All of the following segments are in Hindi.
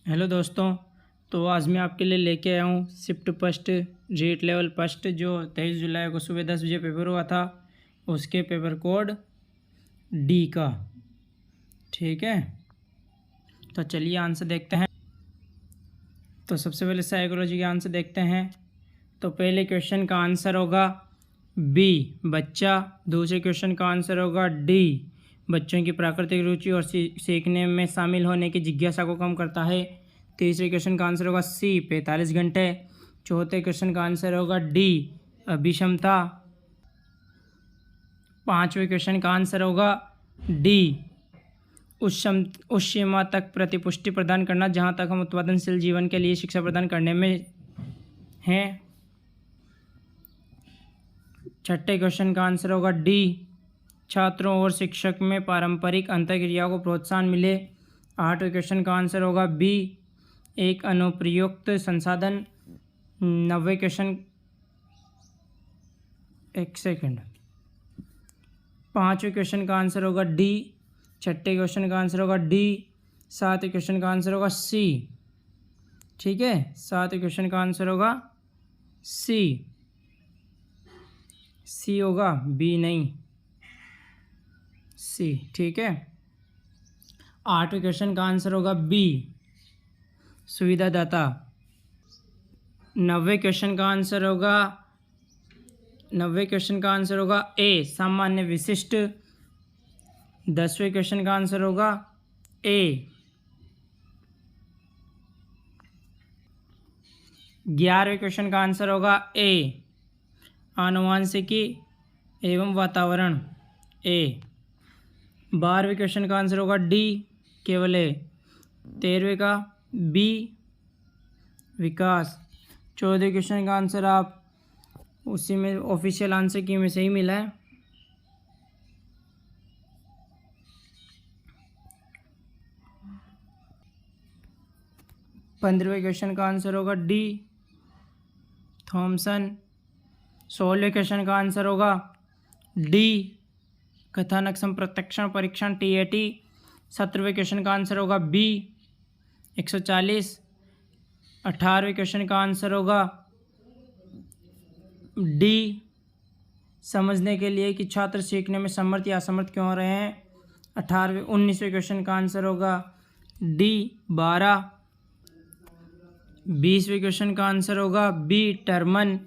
हेलो दोस्तों। तो आज मैं आपके लिए लेके आया हूँ shift first REET level first जो 23 जुलाई को सुबह 10 बजे पेपर हुआ था, उसके पेपर कोड डी का। ठीक है, तो चलिए आंसर देखते हैं। तो सबसे पहले साइकोलॉजी के आंसर देखते हैं। तो पहले क्वेश्चन का आंसर होगा बी बच्चा। दूसरे क्वेश्चन का आंसर होगा डी बच्चों की प्राकृतिक रुचि और सीखने में शामिल होने की जिज्ञासा को कम करता है। तीसरे क्वेश्चन का आंसर होगा सी 45 घंटे। चौथे क्वेश्चन का आंसर होगा डी अभिक्षमता। पांचवें क्वेश्चन का आंसर होगा डी उस सीमा तक प्रतिपुष्टि प्रदान करना जहां तक हम उत्पादनशील जीवन के लिए शिक्षा प्रदान करने में हैं। छठे क्वेश्चन का आंसर होगा डी छात्रों और शिक्षक में पारंपरिक अंतर्क्रिया को प्रोत्साहन मिले। आठवें क्वेश्चन का आंसर होगा बी एक अनुप्रयुक्त संसाधन। नौवें क्वेश्चन एक सेकंड। पांचवें क्वेश्चन का आंसर होगा डी। छठे क्वेश्चन का आंसर होगा डी। सातवें क्वेश्चन का आंसर होगा सी। ठीक है, सातवें क्वेश्चन का आंसर होगा सी। सी होगा, बी नहीं, सी। ठीक है, आठवें क्वेश्चन का आंसर होगा बी सुविधादाता। नौवें क्वेश्चन का आंसर होगा ए सामान्य विशिष्ट। 10वें क्वेश्चन का आंसर होगा ए। 11वें क्वेश्चन का आंसर होगा ए आनुवांशिकी एवं वातावरण ए। 12वें क्वेश्चन का आंसर होगा डी केवल ए। 13वें का बी विकास। 14वें क्वेश्चन का आंसर आप उसी में ऑफिशियल आंसर की में से ही मिला है। पंद्रहवें क्वेश्चन का आंसर होगा डी थॉमसन। 16वें क्वेश्चन का आंसर होगा डी कथानक संप्रत्यक्षण परीक्षण TAT। 17वें क्वेश्चन का आंसर होगा बी 140। 18वें क्वेश्चन का आंसर होगा डी समझने के लिए कि छात्र सीखने में समर्थ या असमर्थ क्यों हो रहे हैं। 19वें क्वेश्चन का आंसर होगा डी 12। 20वें क्वेश्चन का आंसर होगा बी टर्मन।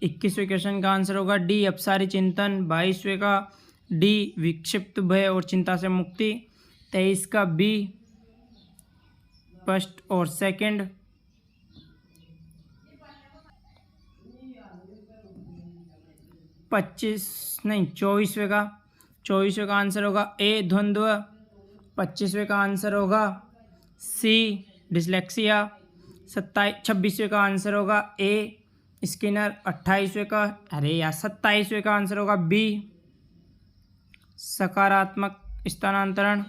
21वें क्वेश्चन का आंसर होगा डी अपसारी चिंतन। 22वें का डी विक्षिप्त भय और चिंता से मुक्ति। 23 का बी फर्स्ट और सेकंड। 24वें का आंसर होगा ए द्वंद्व। 25वें का आंसर होगा सी डिसलेक्सिया। 26वें का आंसर होगा ए स्किनर। 27वें का आंसर होगा बी सकारात्मक स्थानांतरण।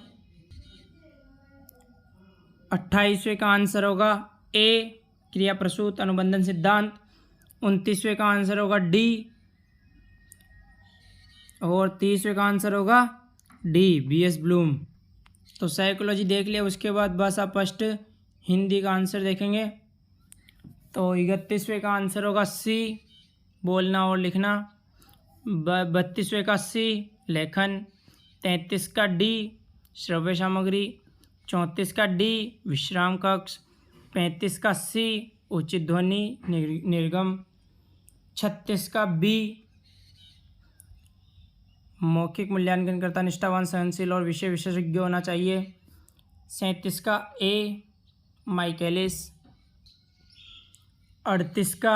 28वें का आंसर होगा ए क्रिया प्रसूत अनुबंधन सिद्धांत। 29वें का आंसर होगा डी और 30वें का आंसर होगा डी BS ब्लूम। तो साइकोलॉजी देख लिया, उसके बाद भाषा फर्स्ट हिंदी का आंसर देखेंगे। तो 31वें का आंसर होगा सी बोलना और लिखना। 32वें का सी लेखन। 33 का डी श्रव्य सामग्री। 34 का डी विश्राम कक्ष। 35 का सी उचित ध्वनि निर्गम। 36 का बी मौखिक मूल्यांकन करता निष्ठावान सहनशील और विषय विशेषज्ञ होना चाहिए। 37 का ए माइकेलिस। 38 का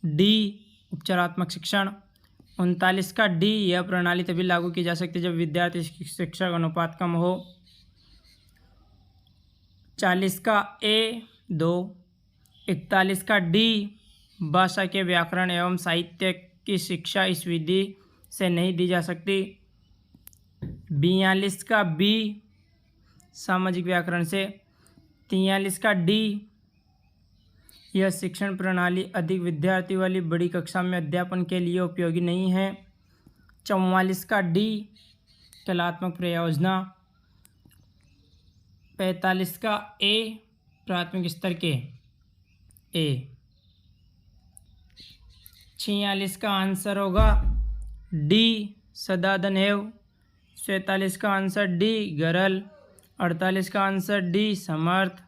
डी उपचारात्मक शिक्षण। 39 का डी यह प्रणाली तभी लागू की जा सकती है जब विद्यार्थी शिक्षक अनुपात कम हो। 40 का ए 2। 41 का डी भाषा के व्याकरण एवं साहित्य की शिक्षा इस विधि से नहीं दी जा सकती। 42 का बी सामाजिक व्याकरण से। 43 का डी यह शिक्षण प्रणाली अधिक विद्यार्थी वाली बड़ी कक्षा में अध्यापन के लिए उपयोगी नहीं है। 44 का डी कलात्मक प्रयोजना। 45 का ए प्राथमिक स्तर के ए। 46 का आंसर होगा डी सदादन एव। 47 का आंसर डी गरल। 48 का आंसर डी समर्थक।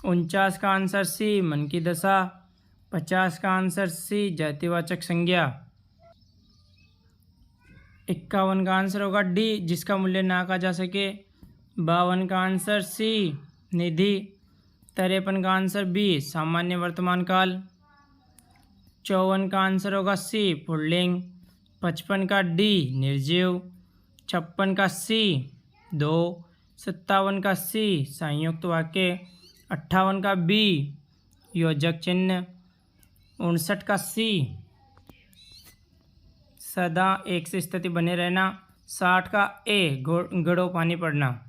49 का आंसर सी मन की दशा। 50 का आंसर सी जातिवाचक संज्ञा। 51 का आंसर होगा डी जिसका मूल्य ना कहा जा सके। 52 का आंसर सी निधि। 53 का आंसर बी सामान्य वर्तमान काल। 54 का आंसर होगा सी पुल्लिंग। 55 का डी निर्जीव। 56 का सी दो। 57 का सी संयुक्त वाक्य। 58 का बी योजक चिन्ह। 59 का सी सदा एक से स्थिति बने रहना। 60 का ए गड़ो पानी पड़ना।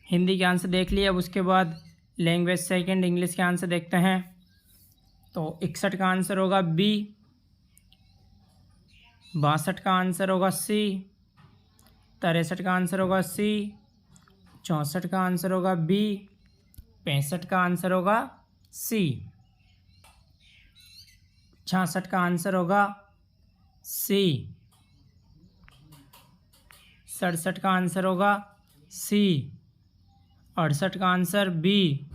हिंदी के आंसर देख लिए। अब उसके बाद लैंग्वेज सेकंड इंग्लिश के आंसर देखते हैं। तो 61 का आंसर होगा बी। 62 का आंसर होगा सी। 63 का आंसर होगा सी। 64 का आंसर होगा बी। 65 का आंसर होगा सी। 66 का आंसर होगा सी। 67 का आंसर होगा सी। 68 का आंसर बी।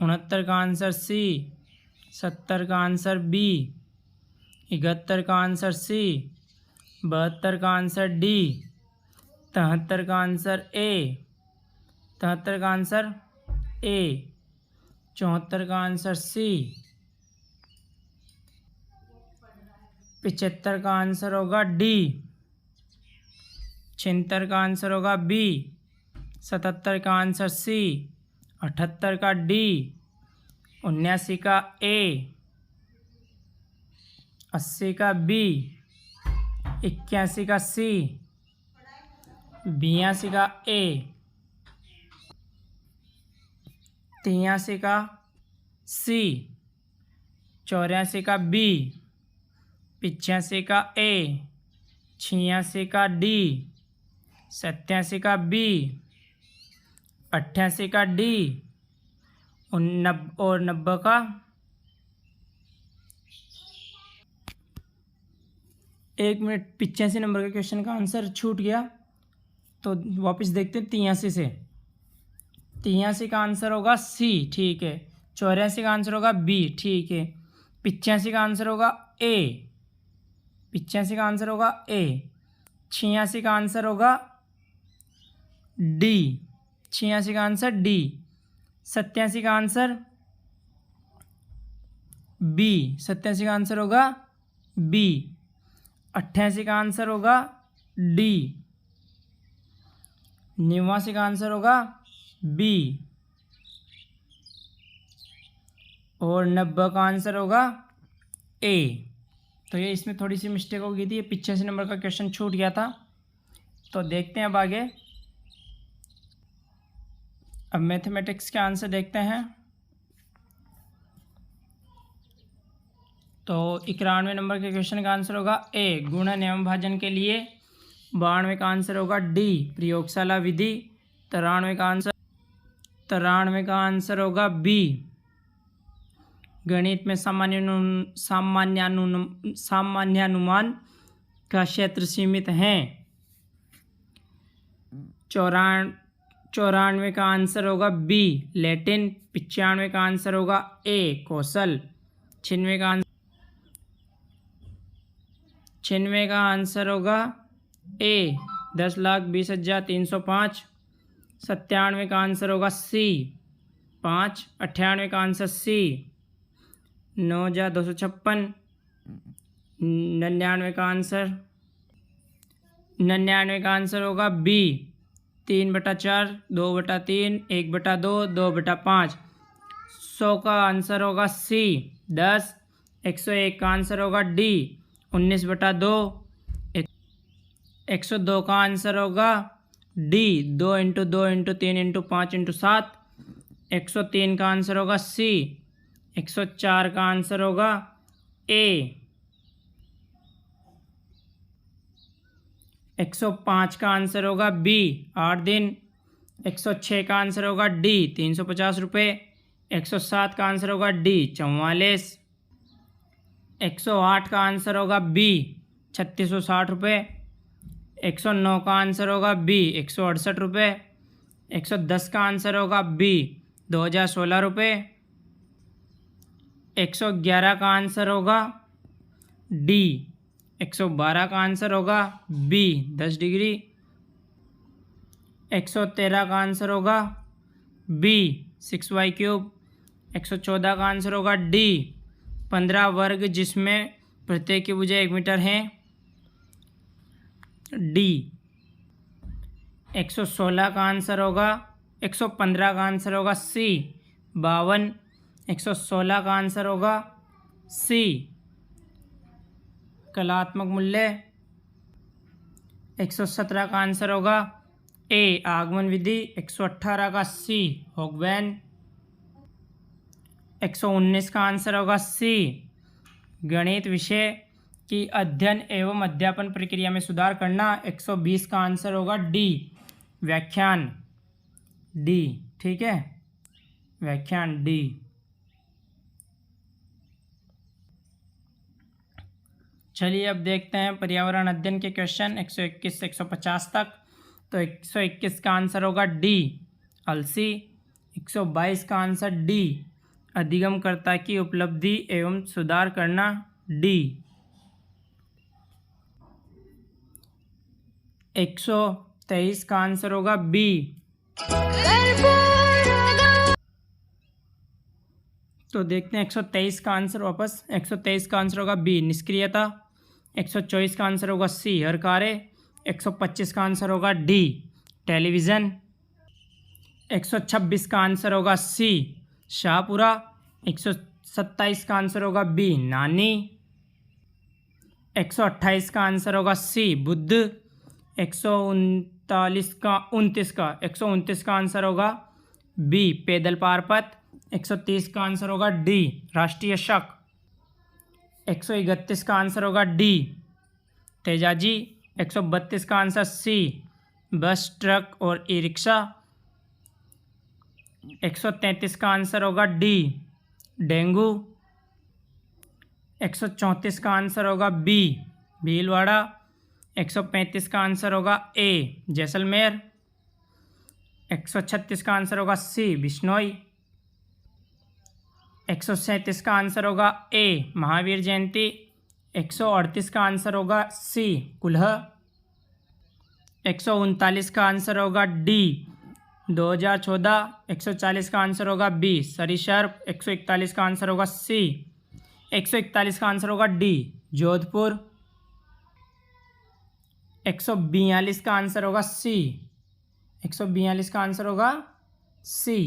69 का आंसर सी। 70 का आंसर बी। 71 का आंसर सी। 72 का आंसर डी। 73 का आंसर ए। 73 का आंसर ए। 74 का आंसर सी। 75 का आंसर होगा डी। 76 का आंसर होगा बी। 77 का आंसर सी। 78 का डी। 79 का ए। 80 का बी। 81 का सी। 82 का ए। 83 का सी। 84 का बी। 85 का ए। 86 का डी। 87 का बी। 88 का डी। और 90 का एक मिनट 85 नंबर के क्वेश्चन का आंसर छूट गया तो वापस देखते हैं 83 से। 83 का आंसर होगा सी ठीक है। 84 का आंसर होगा बी ठीक है। 85 का आंसर होगा ए। 85 का आंसर होगा ए। 86 का आंसर होगा डी। 86 का आंसर डी। 87 का आंसर बी। 87 का आंसर होगा बी। 88 का आंसर होगा डी। 89 का आंसर होगा बी। और 90 का आंसर होगा ए। तो ये इसमें थोड़ी सी मिस्टेक हो गई थी। ये 85 नंबर का क्वेश्चन छूट गया था। तो देखते हैं अब आगे। अब मैथमेटिक्स के आंसर देखते हैं। तो 91 नंबर के क्वेश्चन का आंसर होगा ए गुणन एवं भाजन के लिए। 92 का आंसर होगा डी प्रयोगशाला विधि। 93 का आंसर होगा बी गणित में सामान्यानुमान का क्षेत्र सीमित है। 94 का आंसर होगा बी लैटिन। 95 का आंसर होगा ए कौशल। 96 का आंसर होगा ए 10,20,305। 97 का आंसर होगा सी 5। 98 का आंसर सी 9,256। 99 का आंसर होगा बी 3/4, 2/3, 1/2, 2/5। 100 का आंसर होगा सी 10। 101 का आंसर होगा डी 19/2। 102 का आंसर होगा डी 2 × 2 × 3 × 5 × 7। 103 का आंसर होगा सी। 104 का आंसर होगा ए। 105 का आंसर होगा बी 8 दिन। 106 का आंसर होगा डी 350 रुपये। 107 का आंसर होगा डी 44। 108 का आंसर होगा बी 3660 रुपये। 109 का आंसर होगा बी 168 रुपये। 110 का आंसर होगा बी 2016 रुपये। 111 का आंसर होगा डी। 112 का आंसर होगा बी 10 डिग्री। 113 का आंसर होगा बी 6y³। 114 का आंसर होगा डी 15 वर्ग जिसमें प्रत्येक की भुजा 1 मीटर है, डी। 116 का आंसर होगा 115 का आंसर होगा सी 52। 116 का आंसर होगा सी। कलात्मक मूल्य 117 का आंसर होगा ए आगमन विधि। 118 का सी होगवैन। 119 का आंसर होगा सी गणित विषय की अध्ययन एवं अध्यापन प्रक्रिया में सुधार करना। 120 का आंसर होगा डी व्याख्यान, डी। ठीक है, व्याख्यान डी। चलिए अब देखते हैं पर्यावरण अध्ययन के क्वेश्चन 121 से 150 तक। तो 121 का आंसर होगा डी अलसी। 122 का आंसर डी अधिगमकर्ता की उपलब्धि एवं सुधार करना, डी। 123 का आंसर होगा बी। तो देखते हैं 123 का आंसर वापस। 123 का आंसर होगा बी निष्क्रियता। 124 का आंसर होगा सी हर कार्य। 125 का आंसर होगा डी टेलीविज़न। 126 का आंसर होगा सी शाहपुरा। 127 का आंसर होगा बी नानी। 128 का आंसर होगा सी बुद्ध। 129 का आंसर होगा बी पैदल पारपथ। 130 का आंसर होगा डी राष्ट्रीय शक। 131 का आंसर होगा डी तेजाजी। 132 का आंसर सी बस ट्रक और ई रिक्शा। 133 का आंसर होगा डी डेंगू। 134 का आंसर होगा बी भीलवाड़ा। 135 का आंसर होगा ए जैसलमेर। 136 का आंसर होगा सी बिश्नोई। 137 का आंसर होगा ए महावीर जयंती। 138 का आंसर होगा सी कुल्ह। 139 का आंसर होगा डी 2014। 140 का आंसर होगा बी सरिसर्प। 141 का आंसर होगा सी। 141 का आंसर होगा डी जोधपुर। 142 का आंसर होगा सी। 142 का आंसर होगा सी।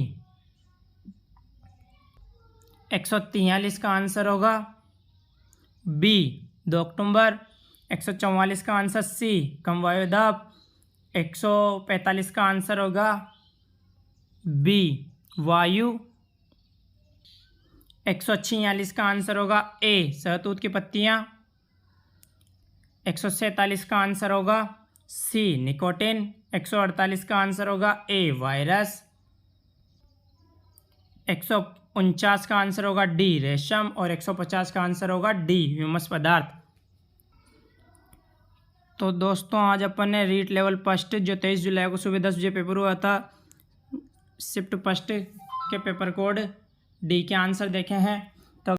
143 का आंसर होगा बी 2 अक्टूबर। 144 का आंसर सी कम वायुदाब। 145 का आंसर होगा बी वायु। 146 का आंसर होगा ए सहतूत की पत्तियां। 147 का आंसर होगा सी निकोटिन। 148 का आंसर होगा ए वायरस। 149 का आंसर होगा डी रेशम। और 150 का आंसर होगा डी ह्यूमस पदार्थ। तो दोस्तों आज अपन ने रीट लेवल फर्स्ट जो 23 जुलाई को सुबह 10 बजे पेपर हुआ था शिफ्ट फर्स्ट के पेपर कोड डी के आंसर देखे हैं।